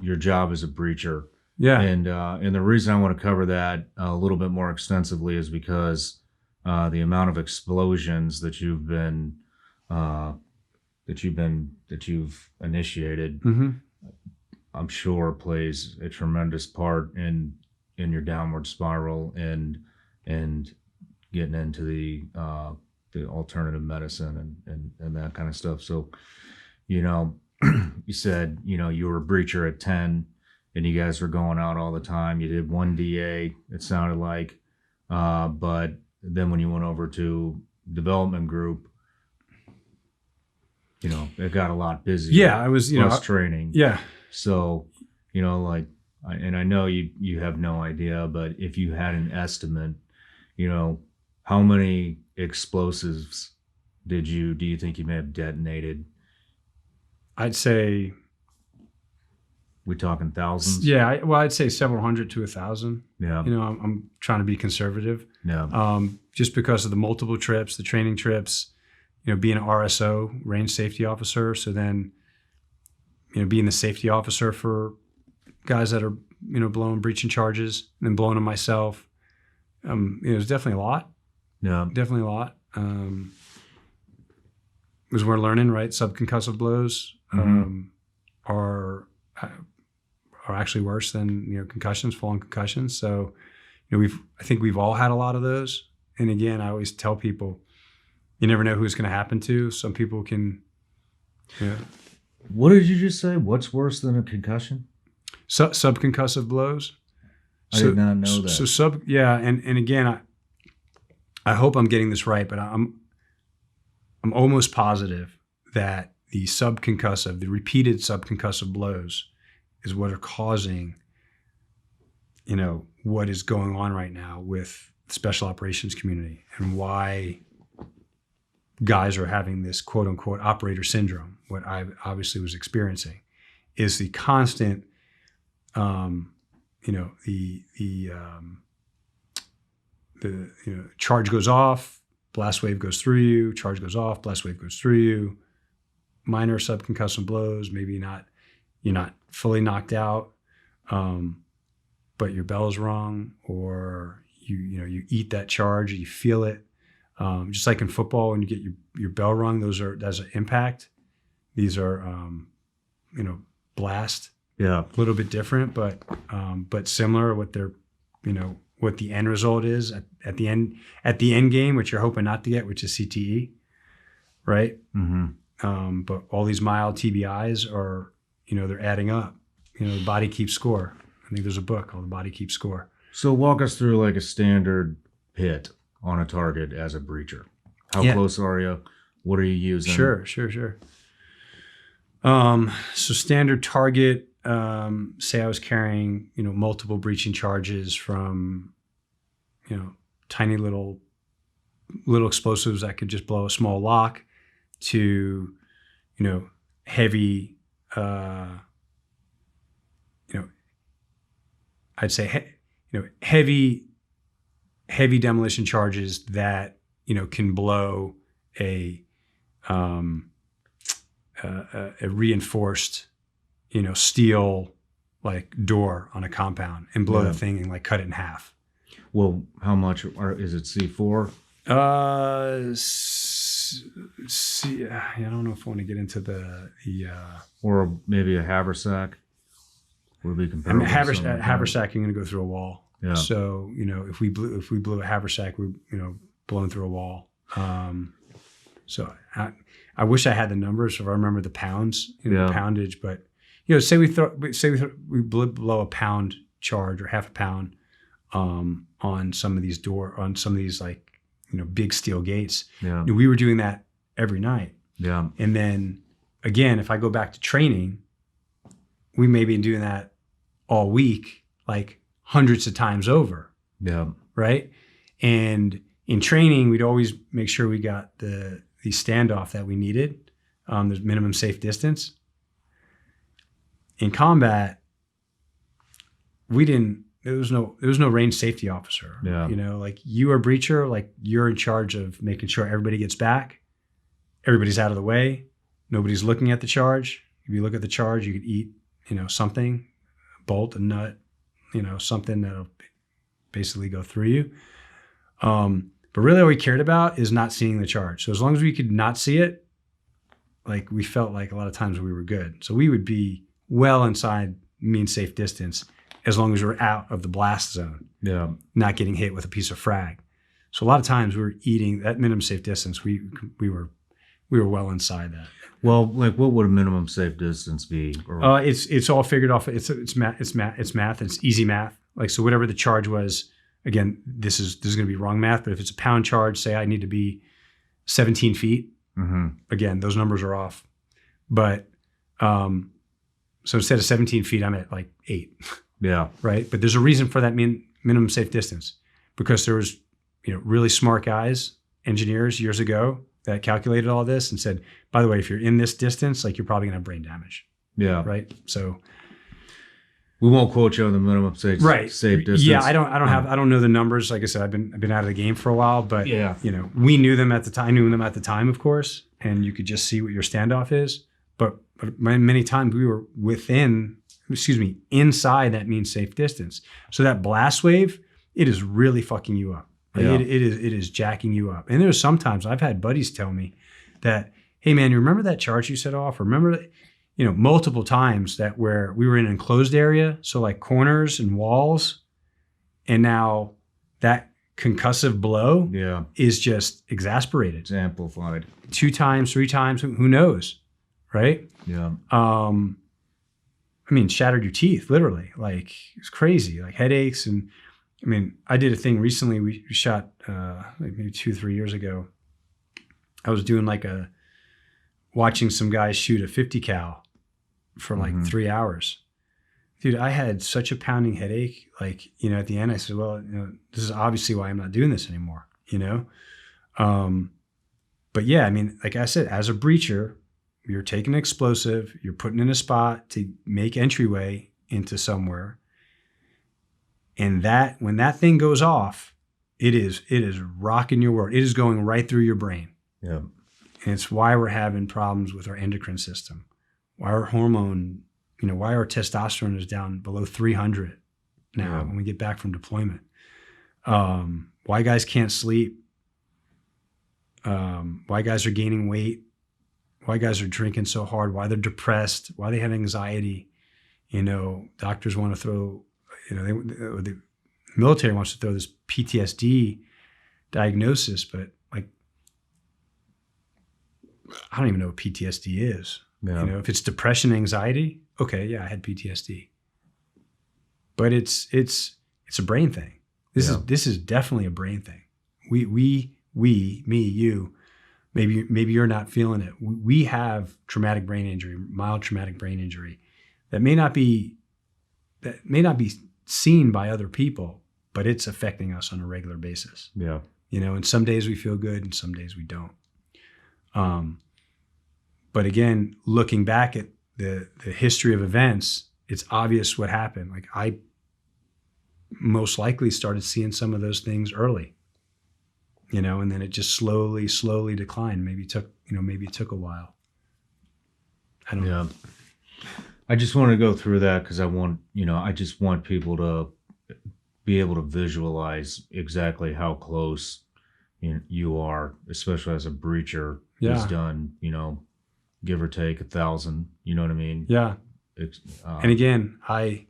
your job as a breacher. Yeah. And the reason I want to cover that a little bit more extensively is because the amount of explosions that you've initiated, Mm-hmm. I'm sure plays a tremendous part in your downward spiral and getting into the alternative medicine and that kind of stuff. So, you said, you were a breacher at 10 and you guys were going out all the time. You did one DA, it sounded like. But then when you went over to development group, it got a lot busier. Yeah, I was, plus training. Yeah. So, and I know you have no idea, but if you had an estimate, how many explosives do you think you may have detonated? I'd say, we talking thousands? Yeah, I'd say several hundred to 1,000. Yeah. I'm trying to be conservative. Yeah. Just because of the multiple trips, the training trips, being an RSO, range safety officer. So then, being the safety officer for guys that are, blowing breaching charges and then blowing them myself. It was definitely a lot. Yeah. Definitely a lot. Because we're learning, right? Subconcussive blows are actually worse than concussions, full-on concussions. So, I think we've all had a lot of those. And again, I always tell people, you never know who it's going to happen to. Some people can. Yeah. What did you just say? What's worse than a concussion? Subconcussive blows. I did not know that. So and again, I hope I'm getting this right, but I'm almost positive that the repeated subconcussive blows is what are causing, what is going on right now with the special operations community and why guys are having this quote unquote operator syndrome. What I obviously was experiencing is the constant, charge goes off, blast wave goes through you, charge goes off, blast wave goes through you, minor subconcussive blows, maybe you're not fully knocked out, but your bell is wrong, or you eat that charge, or you feel it. Just like in football, when you get your bell rung, that's an impact. These are, blast. Yeah. A little bit different, but similar. What they're, what the end result is at the end game, which you're hoping not to get, which is CTE, right? Mm-hmm. But all these mild TBIs are, they're adding up. The body keeps score. I think there's a book called The Body Keeps Score. So walk us through like a standard hit on a target as a breacher. How close are you? What are you using? Sure. So standard target, say I was carrying, multiple breaching charges from, tiny little explosives that could just blow a small lock to, heavy, I'd say, heavy demolition charges that, can blow a reinforced, steel like door on a compound and blow the thing and like cut it in half. Well, how much is it? C4? I don't know if I want to get into the or maybe a haversack. Would be comparable. Haversack, you're going to go through a wall. Yeah. So if we blew a haversack, we're blown through a wall. So I wish I had the numbers, so if I remember the pounds, the poundage. But say we blow a pound charge or half a pound on some of these like big steel gates. Yeah. We were doing that every night. Yeah. And then again, if I go back to training, we may be doing that all week, like hundreds of times over. Yeah. Right. And in training, we'd always make sure we got the standoff that we needed. There's minimum safe distance. In combat, there was no range safety officer. Yeah. Like you are a breacher, like you're in charge of making sure everybody gets back. Everybody's out of the way. Nobody's looking at the charge. If you look at the charge, you could eat something, bolt, a nut, something that'll basically go through you. But really all we cared about is not seeing the charge. So as long as we could not see it, like we felt like a lot of times we were good. So we would be well inside mean safe distance as long as we were out of the blast zone. Yeah. Not getting hit with a piece of frag. So a lot of times we were eating that minimum safe distance. We were well inside that. Well, like what would a minimum safe distance be? Or... It's all figured off. It's math. It's easy math. Like, so whatever the charge was, again, this is going to be wrong math, but if it's a pound charge, say I need to be 17 feet. Mm-hmm. Again, those numbers are off. But so instead of 17 feet, I'm at like 8. Yeah. Right. But there's a reason for that minimum safe distance, because there was, really smart guys, engineers years ago that calculated all this and said, by the way, if you're in this distance, like you're probably gonna have brain damage. Yeah. Right. So we won't quote you on the minimum safe distance. Yeah, I don't know the numbers. Like I said, I've been out of the game for a while, but yeah, we knew them at the time. I knew them at the time, of course, and you could just see what your standoff is. But many times we were inside that mean safe distance. So that blast wave, it is really fucking you up. Like yeah. It is jacking you up. And there's sometimes I've had buddies tell me that, hey man, you remember that charge you set off? Or remember that, multiple times that where we were in an enclosed area, so like corners and walls, and now that concussive blow is just exasperated. It's amplified. 2 times, 3 times, who knows, right? Yeah. Shattered your teeth, literally. Like, it's crazy, like headaches. And I did a thing recently, we shot maybe 2-3 years ago. I was doing watching some guys shoot a 50 cal for like 3 hours. Dude, I had such a pounding headache. Like, at the end I said, well, this is obviously why I'm not doing this anymore, But yeah, like I said, as a breacher, you're taking an explosive, you're putting in a spot to make entryway into somewhere. And when that thing goes off, it is rocking your world. It is going right through your brain. Yeah. And it's why we're having problems with our endocrine system, why our hormone, why our testosterone is down below 300 now when we get back from deployment. Why guys can't sleep, why guys are gaining weight, why guys are drinking so hard, why they're depressed, why they have anxiety. Doctors want to throw, the military wants to throw this PTSD diagnosis, but like, I don't even know what PTSD is. Yeah. If it's depression, anxiety, okay, yeah, I had PTSD. But it's a brain thing. This is definitely a brain thing. Me, you, maybe you're not feeling it. We have traumatic brain injury, mild traumatic brain injury that may not be seen by other people, but it's affecting us on a regular basis. Yeah. And some days we feel good and some days we don't. But again, looking back at the history of events, it's obvious what happened. Like, I most likely started seeing some of those things early, and then it just slowly declined. Maybe it took a while. I don't know. I just want to go through that because I just want people to be able to visualize exactly how close you are, especially as a breacher who's done, give or take 1,000, you know what I mean? Yeah. And again, I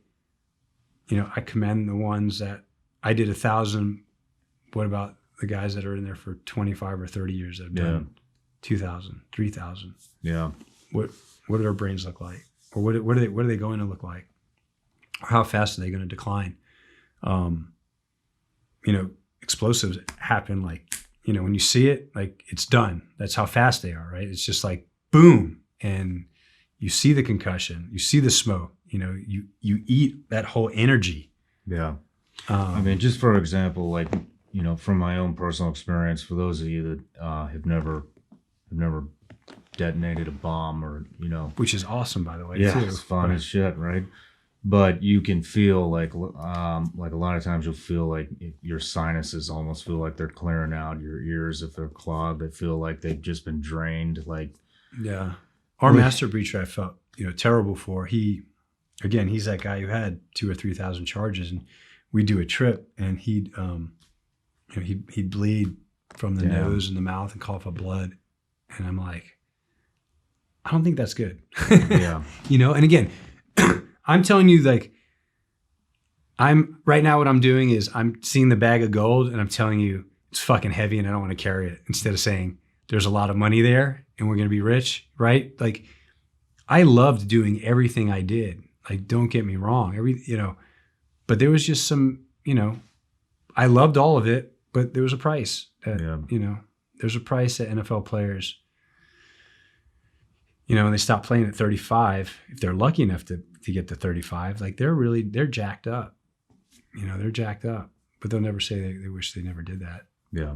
commend the ones that I did 1,000. What about the guys that are in there for 25 or 30 years that have done 2,000, 3,000? Yeah. What do their brains look like? Or what are they going to look like? Or how fast are they going to decline? Explosives happen like, when you see it, like, it's done. That's how fast they are, right? It's just like, boom. And you see the concussion, you see the smoke, you eat that whole energy. Yeah. Just for example, like, from my own personal experience, for those of you that have never detonated a bomb or, which is awesome, by the way. Yeah, too. it's fun as shit, right? But you can feel like a lot of times you'll feel like your sinuses almost feel like they're clearing out. Your ears, if they're clogged, they feel like they've just been drained. Like, yeah, our master breacher, I felt terrible for. He again, he's that guy who had 2,000 or 3,000 charges, and we'd do a trip, and he'd bleed from the Damn. nose and the mouth and cough up blood, and I'm like, I don't think that's good. Yeah. And again, I'm telling you, like, I'm right now, what I'm doing is I'm seeing the bag of gold and I'm telling you it's fucking heavy and I don't want to carry it, instead of saying there's a lot of money there and we're going to be rich, right? Like, I loved doing everything I did. Like, don't get me wrong, but there was just some, I loved all of it, but there was a price that, there's a price that NFL players, when they stop playing at 35, if they're lucky enough to get to 35, like they're jacked up. They're jacked up, but they'll never say they wish they never did that. Yeah.